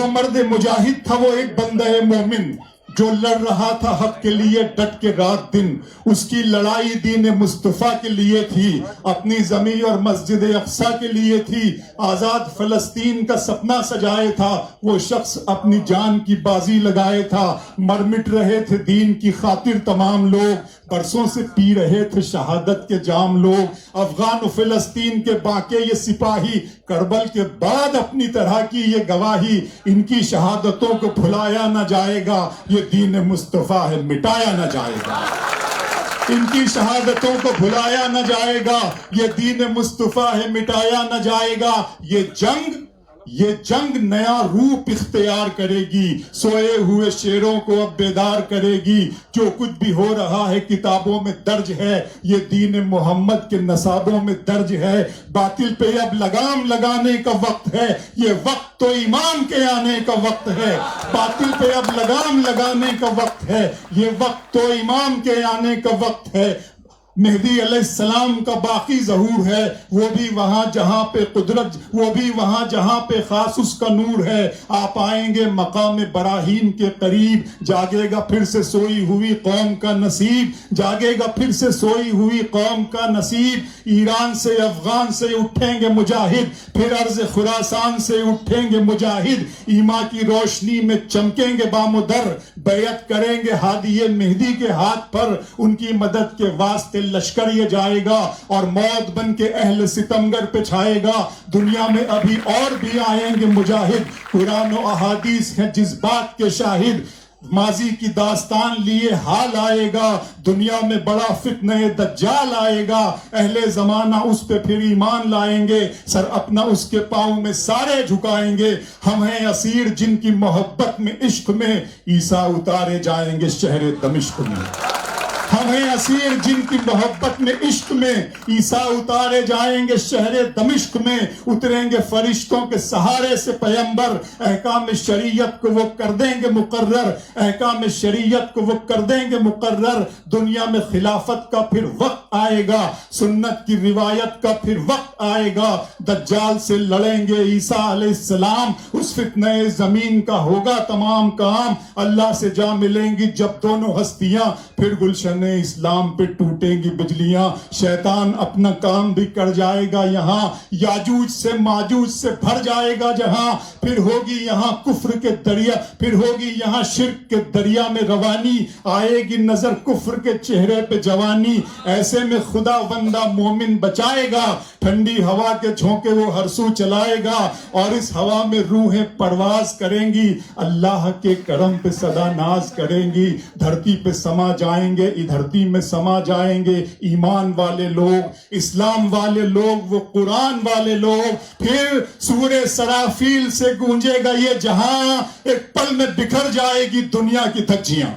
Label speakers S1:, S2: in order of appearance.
S1: جو مرد مجاہد تھا وہ ایک بندہ مومن جو لڑ رہا تھا حق کے لیے ڈٹ کے رات دن. اس کی لڑائی دین مصطفیٰ کے لیے تھی, اپنی زمین اور مسجد اقصیٰ کے لیے تھی. آزاد فلسطین کا سپنا سجائے تھا وہ شخص, اپنی جان کی بازی لگائے تھا. مر مٹ رہے تھے دین کی خاطر تمام لوگ, برسوں سے پی رہے تھے شہادت کے جام لوگ. افغان و فلسطین کے باقی یہ سپاہی, کربل کے بعد اپنی طرح کی یہ گواہی. ان کی شہادتوں کو بھلایا نہ جائے گا, یہ دین مصطفیٰ ہے مٹایا نہ جائے گا. ان کی شہادتوں کو بھلایا نہ جائے گا, یہ دین مصطفیٰ ہے مٹایا نہ جائے گا. یہ جنگ نیا روپ اختیار کرے گی, سوئے ہوئے شیروں کو اب بیدار کرے گی. جو کچھ بھی ہو رہا ہے کتابوں میں درج ہے, یہ دین محمد کے نصابوں میں درج ہے. باطل پہ اب لگام لگانے کا وقت ہے, یہ وقت تو ایمان کے آنے کا وقت ہے. باطل پہ اب لگام لگانے کا وقت ہے, یہ وقت تو ایمان کے آنے کا وقت ہے. مہدی علیہ السلام کا باقی ظہور ہے, وہ بھی وہاں جہاں پہ قدرت, وہ بھی وہاں جہاں پہ خاص اس کا نور ہے. آپ آئیں گے مقام براہیم کے قریب, جاگے گا پھر سے سوئی ہوئی قوم کا نصیب, جاگے گا پھر سے سوئی ہوئی قوم کا نصیب. ایران سے افغان سے اٹھیں گے مجاہد, پھر عرض خراسان سے اٹھیں گے مجاہد. ایمان کی روشنی میں چمکیں گے بامدر, بیعت کریں گے ہادی مہدی کے ہاتھ پر. ان کی مدد کے واسطے لشکر یہ جائے گا, اور موت بن کے اہل ستمگر پہ چھائے گا. دنیا میں ابھی اور بھی آئیں گے مجاہد, قرآن و احادیث ہیں جذبات کے شاہد. ماضی کی داستان لیے حال آئے گا, دنیا میں بڑا فتنہ دجال آئے گا. اہل زمانہ اس پہ پھر ایمان لائیں گے, سر اپنا اس کے پاؤں میں سارے جھکائیں گے. ہم ہیں اسیر جن کی محبت میں عشق میں, عیسیٰ اتارے جائیں گے شہر دمشق میں. ہم ہیں اسیر جن کی محبت میں عشق میں, عیسیٰ اتارے جائیں گے شہر دمشق میں. اتریں گے فرشتوں کے سہارے سے پیمبر, احکام شریعت کو وہ کر دیں گے مقرر, احکام شریعت کو وہ کر دیں گے مقرر. دنیا میں خلافت کا پھر وقت آئے گا, سنت کی روایت کا پھر وقت آئے گا. دجال سے لڑیں گے عیسیٰ علیہ السلام, اس فتنہ زمین کا ہوگا تمام کام. اللہ سے جا ملیں گی جب دونوں ہستیاں, پھر گلشن اسلام پہ ٹوٹیں گی بجلیاں. شیطان اپنا کام بھی کر جائے گا یہاں, یاجوج سے ماجوج سے بھر جائے گا جہاں. پھر ہوگی یہاں کفر کے دریا, پھر ہوگی یہاں شرک کے دریا میں روانی. آئے گی نظر کفر کے چہرے پہ جوانی, ایسے میں خدا بندہ مومن بچائے گا. ٹھنڈی ہوا کے جھونکے وہ ہر سو چلائے گا, اور اس ہوا میں روحیں پرواز کریں گی. اللہ کے کرم پہ صدا ناز کریں گی. دھرتی پہ سما جائیں گے, دھرتی میں سما جائیں گے ایمان والے لوگ, اسلام والے لوگ, وہ قرآن والے لوگ. پھر سورہ سرافیل سے گونجے گا یہ جہاں, ایک پل میں بکھر جائے گی دنیا کی دھجیاں.